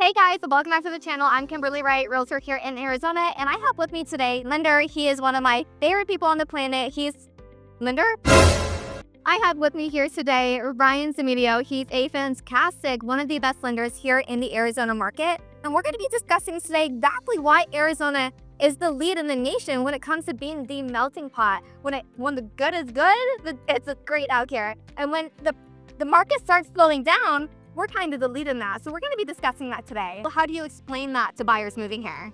Hey guys, welcome back to the channel. I'm Kimberly Wright, realtor here in Arizona, and I have with me today Linder. He is one of my favorite people on the planet. He's Linder. I have with me here today Ryan Zamudio. He's a fantastic, one of the best lenders here in the Arizona market, and we're going to be discussing today exactly why Arizona is the lead in the nation when it comes to being the melting pot. When the good is good, it's great out here, and when the market starts slowing down, we're kind of the lead in that. So we're going to be discussing that today. How do you explain that to buyers moving here?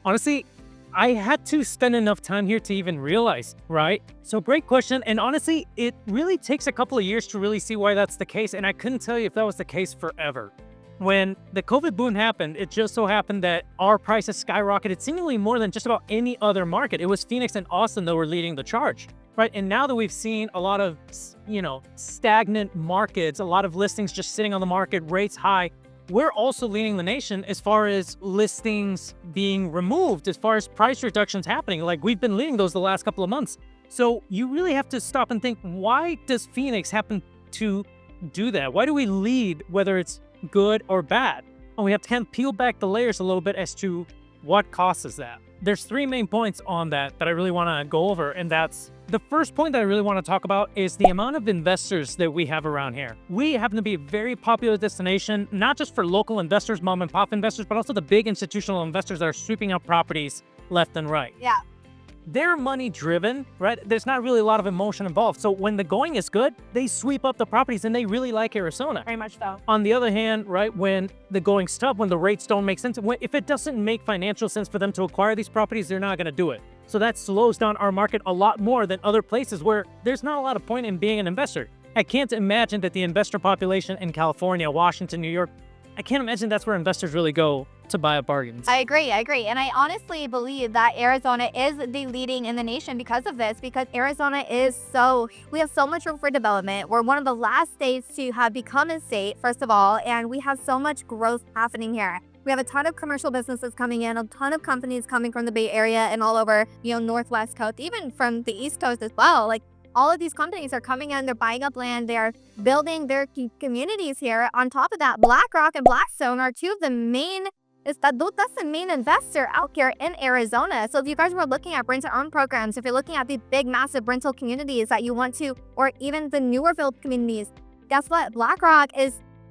Honestly, I had to spend enough time here to even realize, right? So great question. And honestly, it really takes a couple of years to really see why that's the case. And I couldn't tell you if that was the case forever. When the COVID boom happened, it just so happened that our prices skyrocketed seemingly more than just about any other market. It was Phoenix and Austin that were leading the charge, right? And now that we've seen a lot of, stagnant markets, a lot of listings just sitting on the market, rates high, we're also leading the nation as far as listings being removed, as far as price reductions happening. Like, we've been leading those the last couple of months. So you really have to stop and think, why does Phoenix happen to do that? Why do we lead, whether it's good or bad? And we have to kind of peel back the layers a little bit as to what causes that. There's three main points on that I really want to go over, and that's the first point that I really want to talk about is the amount of investors that we have around here. We happen to be a very popular destination, not just for local investors, mom and pop investors, but also the big institutional investors that are sweeping up properties left and right. Yeah. They're money driven, right? There's not really a lot of emotion involved. So when the going is good, they sweep up the properties and they really like Arizona. Very much so. On the other hand, right, when the going's tough, when the rates don't make sense, if it doesn't make financial sense for them to acquire these properties, they're not going to do it. So that slows down our market a lot more than other places where there's not a lot of point in being an investor. I can't imagine that the investor population in California, Washington, New York, I can't imagine that's where investors really go to buy up bargains. I agree. And I honestly believe that Arizona is the leading in the nation because of this, because Arizona we have so much room for development. We're one of the last states to have become a state, first of all, and we have so much growth happening here. We have a ton of commercial businesses coming in, a ton of companies coming from the Bay Area and all over, Northwest Coast, even from the East Coast as well. Like, all of these companies are coming in, they're buying up land, they're building their communities here. On top of that, BlackRock and Blackstone are two of the main that's the main investor out here in Arizona. So if you guys were looking at rent-to-own programs, if you're looking at the big, massive rental communities that you want to, or even the newer build communities, guess what? BlackRock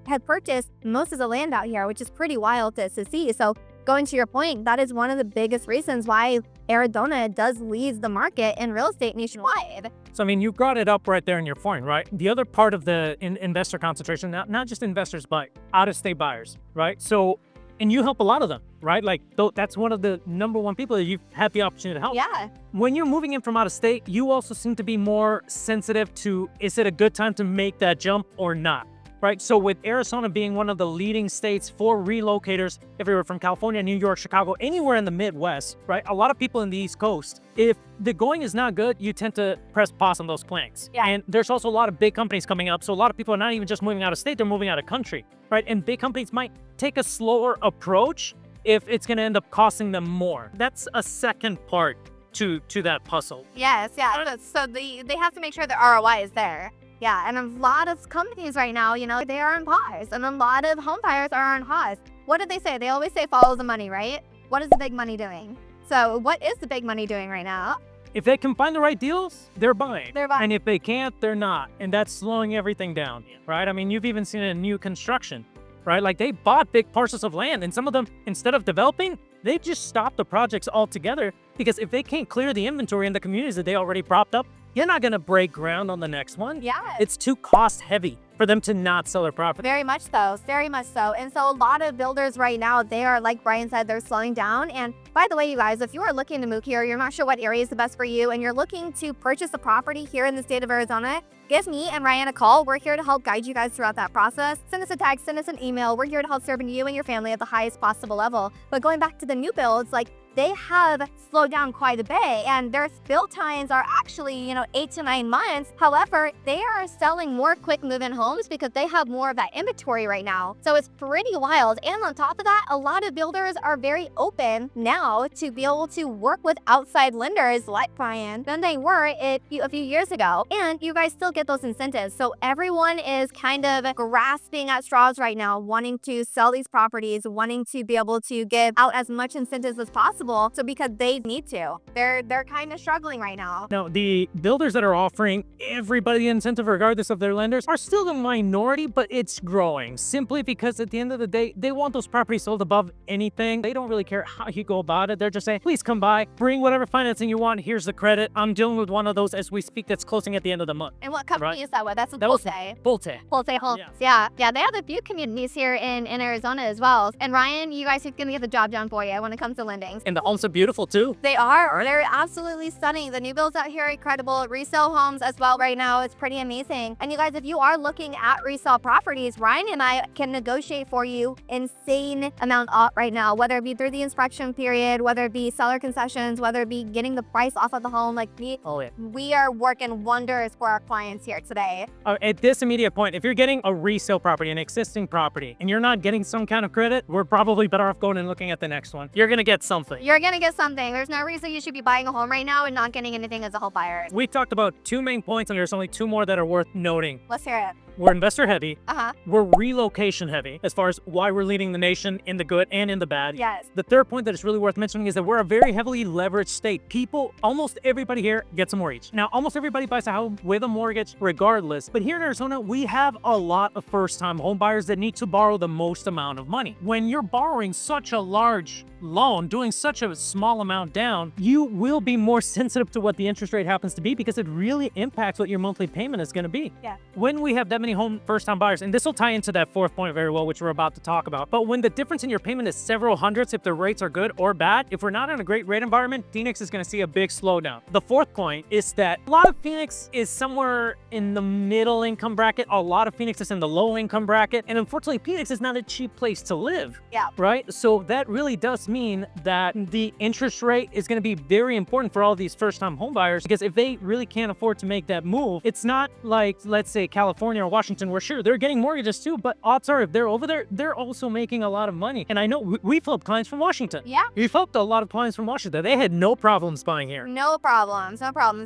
had purchased most of the land out here, which is pretty wild to see. So going to your point, that is one of the biggest reasons why Arizona does lead the market in real estate nationwide. So, you brought it up right there in your point, right? The other part of the investor concentration, not just investors, but out-of-state buyers, right? So, and you help a lot of them, right? Like, that's one of the number one people that you've had the opportunity to help. Yeah. When you're moving in from out of state, you also seem to be more sensitive to, is it a good time to make that jump or not, right? So with Arizona being one of the leading states for relocators, everywhere from California, New York, Chicago, anywhere in the Midwest, right? A lot of people in the East Coast, if the going is not good, you tend to press pause on those plans. Yeah. And there's also a lot of big companies coming up. So a lot of people are not even just moving out of state, they're moving out of country, right? And big companies might take a slower approach if it's going to end up costing them more. That's a second part to that puzzle. Yes, yeah. So they have to make sure the ROI is there. Yeah, and a lot of companies right now, they are on pause, and a lot of home buyers are on pause. What did they say? They always say follow the money, right? What is the big money doing? So what is the big money doing right now? If they can find the right deals, they're buying. They're buying. And if they can't, they're not. And that's slowing everything down, right? You've even seen it in new construction, right? Like, they bought big parcels of land, and some of them, instead of developing, they just stopped the projects altogether, because if they can't clear the inventory in the communities that they already propped up, you're not going to break ground on the next one. Yeah. It's too cost heavy for them to not sell their property. Very much so. Very much so. And so a lot of builders right now, they are, like Brian said, they're slowing down. And by the way, you guys, if you are looking to move here, you're not sure what area is the best for you, and you're looking to purchase a property here in the state of Arizona, give me and Ryan a call. We're here to help guide you guys throughout that process. Send us a text, send us an email. We're here to help serve you and your family at the highest possible level. But going back to the new builds, like, they have slowed down quite a bit, and their build times are actually, 8 to 9 months. However, they are selling more quick move-in homes because they have more of that inventory right now. So it's pretty wild. And on top of that, a lot of builders are very open now to be able to work with outside lenders like Brian than they were a few years ago. And you guys still get those incentives. So everyone is kind of grasping at straws right now, wanting to sell these properties, wanting to be able to give out as much incentives as possible. So because they need to, they're kind of struggling right now. Now, the builders that are offering everybody the incentive regardless of their lenders are still the minority, but it's growing simply because at the end of the day, they want those properties sold above anything. They don't really care how you go about it. They're just saying, please come by, bring whatever financing you want. Here's the credit. I'm dealing with one of those as we speak that's closing at the end of the month. And what company is that with? That's with That was Volte. Volte. Volte Homes. Yeah. They have a few communities here in Arizona as well. And Ryan, you guys are gonna get the job done for you when it comes to lending. And the homes are beautiful too. They are. They're absolutely stunning. The new builds out here are incredible. Resale homes as well right now. It's pretty amazing. And you guys, if you are looking at resale properties, Ryan and I can negotiate for you insane amount off right now, whether it be through the inspection period, whether it be seller concessions, whether it be getting the price off of the home. Like we are working wonders for our clients here today. At this immediate point, if you're getting a resale property, an existing property, and you're not getting some kind of credit, we're probably better off going and looking at the next one. You're gonna get something. You're gonna get something. There's no reason you should be buying a home right now and not getting anything as a home buyer. We talked about 2 main points, and there's only 2 more that are worth noting. Let's hear it. We're investor heavy. Uh-huh. We're relocation heavy as far as why we're leading the nation in the good and in the bad. Yes. The third point that is really worth mentioning is that we're a very heavily leveraged state. People, almost everybody here gets a mortgage. Now, almost everybody buys a house with a mortgage regardless. But here in Arizona, we have a lot of first-time home buyers that need to borrow the most amount of money. When you're borrowing such a large loan, doing such a small amount down, you will be more sensitive to what the interest rate happens to be because it really impacts what your monthly payment is going to be. Yeah. When we have that many first-time buyers, and this will tie into that fourth point very well, which we're about to talk about, but when the difference in your payment is several hundreds, if the rates are good or bad, if we're not in a great rate environment, Phoenix is going to see a big slowdown. The fourth point is that a lot of Phoenix is somewhere in the middle income bracket. A lot of Phoenix is in the low income bracket. And unfortunately, Phoenix is not a cheap place to live. Yeah. Right? So that really does mean that the interest rate is going to be very important for all these first-time home buyers, because if they really can't afford to make that move, it's not like, let's say, California or Washington, where sure, they're getting mortgages too, but odds are if they're over there, they're also making a lot of money. And I know we've helped clients from Washington. Yeah. We've helped a lot of clients from Washington. They had no problems buying here. No problems,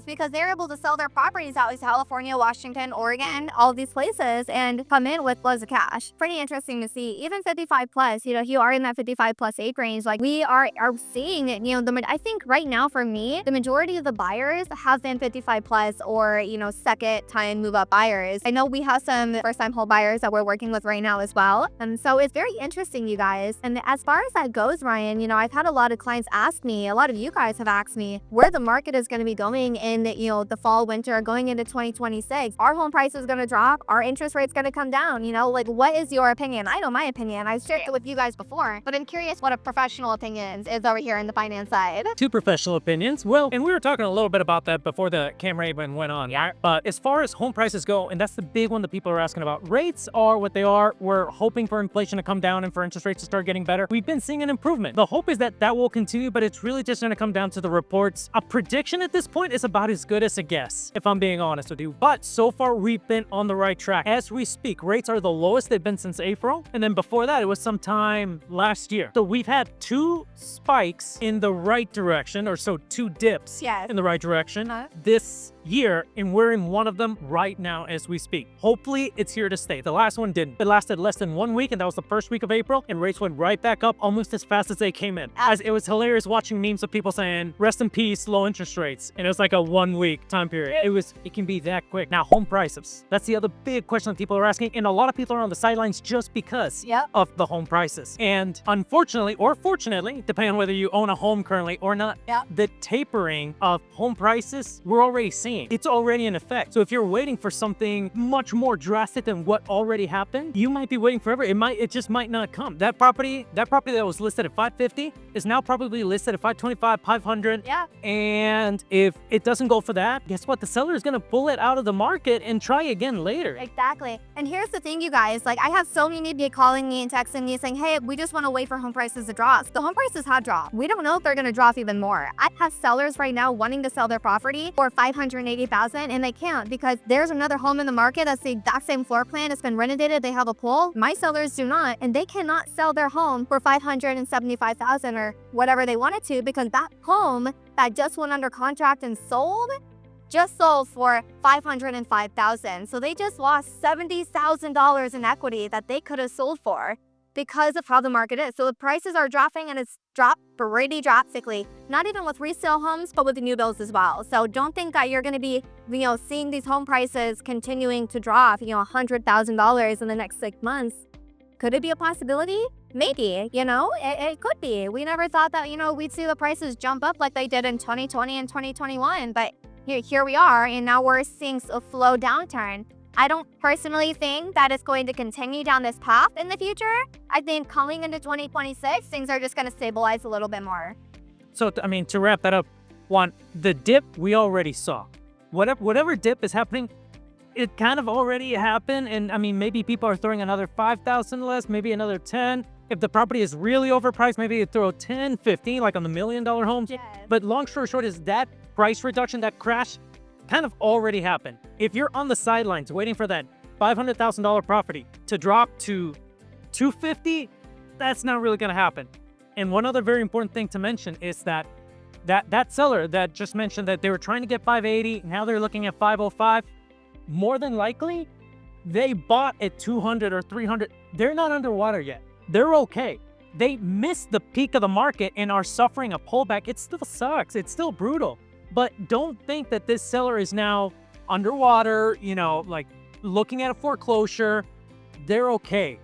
because they're able to sell their properties out in California, Washington, Oregon, all these places, and come in with loads of cash. Pretty interesting to see. Even 55 plus, if you are in that 55 plus age range, like we are seeing, I think right now for me, the majority of the buyers have been 55 plus or, second time move up buyers. I know we have some first time home buyers that we're working with right now as well. And so it's very interesting, you guys. And as far as that goes, Ryan, I've had a lot of clients ask me, a lot of you guys have asked me where the market is going to be going in, the fall, winter, going into 2026. Our home price is going to drop. Our interest rate's going to come down. What is your opinion? I know my opinion. I've shared it with you guys before, but I'm curious what a professional opinion is over here in the finance side. 2 professional opinions. Well, and we were talking a little bit about that before the camera even went on. Yeah. But as far as home prices go, and that's the big one that people are asking about, rates are what they are. We're hoping for inflation to come down and for interest rates to start getting better. We've been seeing an improvement. The hope is that that will continue, but it's really just going to come down to the reports. A prediction at this point is about as good as a guess, if I'm being honest with you. But so far, we've been on the right track. As we speak, rates are the lowest they've been since April. And then before that, it was sometime last year. So we've had 2 spikes in the right direction, or so 2 dips in the right direction this year, and we're in one of them right now as we speak. Hopefully it's here to stay. The last one didn't. It lasted less than 1 week, and that was the first week of April, and rates went right back up almost as fast as they came in. As it was hilarious watching memes of people saying, rest in peace, low interest rates. And it was like a 1 week time period. It can be that quick. Now, home prices. That's the other big question that people are asking, and a lot of people are on the sidelines just because of the home prices. And unfortunately, or fortunately, depending on whether you own a home currently or not, the tapering of home prices, we're already seeing seeing. It's already in effect. So if you're waiting for something much more drastic than what already happened, you might be waiting forever. It just might not come. That property that was listed at 550 is now probably listed at 525, 500. Yeah. And if it doesn't go for that, guess what? The seller is gonna pull it out of the market and try again later. Exactly. And here's the thing, you guys, like I have so many people calling me and texting me saying, hey, we just want to wait for home prices to drop. The home prices have dropped. We don't know if they're going to drop even more. I have sellers right now wanting to sell their property for $580,000 and they can't because there's another home in the market that's the exact same floor plan. It's been renovated. They have a pool. My sellers do not, and they cannot sell their home for $575,000 or whatever they wanted to because that home that just went under contract and sold just sold for $505,000. So they just lost $70,000 in equity that they could have sold for because of how the market is. So the prices are dropping and it's dropped pretty drastically, not even with resale homes, but with the new builds as well. So don't think that you're going to be, seeing these home prices continuing to drop, $100,000 in the next 6 months. Could it be a possibility? Maybe, it could be. We never thought that, we'd see the prices jump up like they did in 2020 and 2021, but here we are, and now we're seeing a slow downturn. I don't personally think that it's going to continue down this path in the future. I think coming into 2026, things are just going to stabilize a little bit more. So, to wrap that up, the dip we already saw. Whatever dip is happening, it kind of already happened. And maybe people are throwing another 5,000 less, maybe another 10. If the property is really overpriced, maybe you throw 10, 15, like on the $1 million homes. Yes. But long story short is that price reduction, that crash, kind of already happened. If you're on the sidelines waiting for that $500,000 property to drop to $250,000, that's not really going to happen. And one other very important thing to mention is that seller that just mentioned that they were trying to get $580,000, now they're looking at $505,000. More than likely, they bought at $200,000 or $300,000. They're not underwater yet. They're okay. They missed the peak of the market and are suffering a pullback. It still sucks. It's still brutal. But don't think that this seller is now underwater, like looking at a foreclosure. They're okay.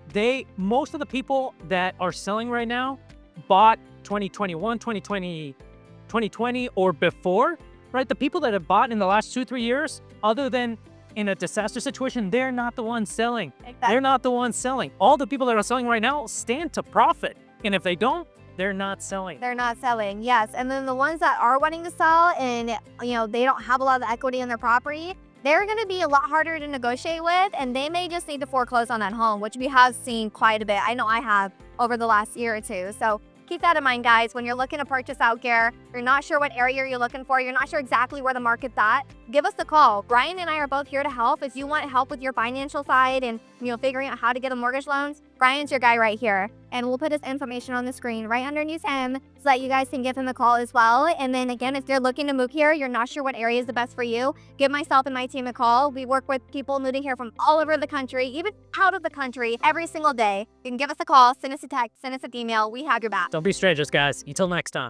Most of the people that are selling right now bought 2021, 2020 or before, right? The people that have bought in the last 2-3 years, other than in a disaster situation, they're not the ones selling. Exactly. They're not the ones selling. All the people that are selling right now stand to profit. And if they don't, they're not selling. They're not selling, yes. And then the ones that are wanting to sell and, they don't have a lot of equity in their property, they're going to be a lot harder to negotiate with, and they may just need to foreclose on that home, which we have seen quite a bit. I know I have over the last year or two. So keep that in mind, guys. When you're looking to purchase out here, you're not sure what area you're looking for, you're not sure exactly where the market's at, give us a call. Brian and I are both here to help. If you want help with your financial side and, figuring out how to get a mortgage loans, Brian's your guy right here. And we'll put his information on the screen right underneath him so that you guys can give him a call as well. And then again, if you're looking to move here, you're not sure what area is the best for you, give myself and my team a call. We work with people moving here from all over the country, even out of the country, every single day. You can give us a call, send us a text, send us an email. We have your back. Don't be strangers, guys. Until next time.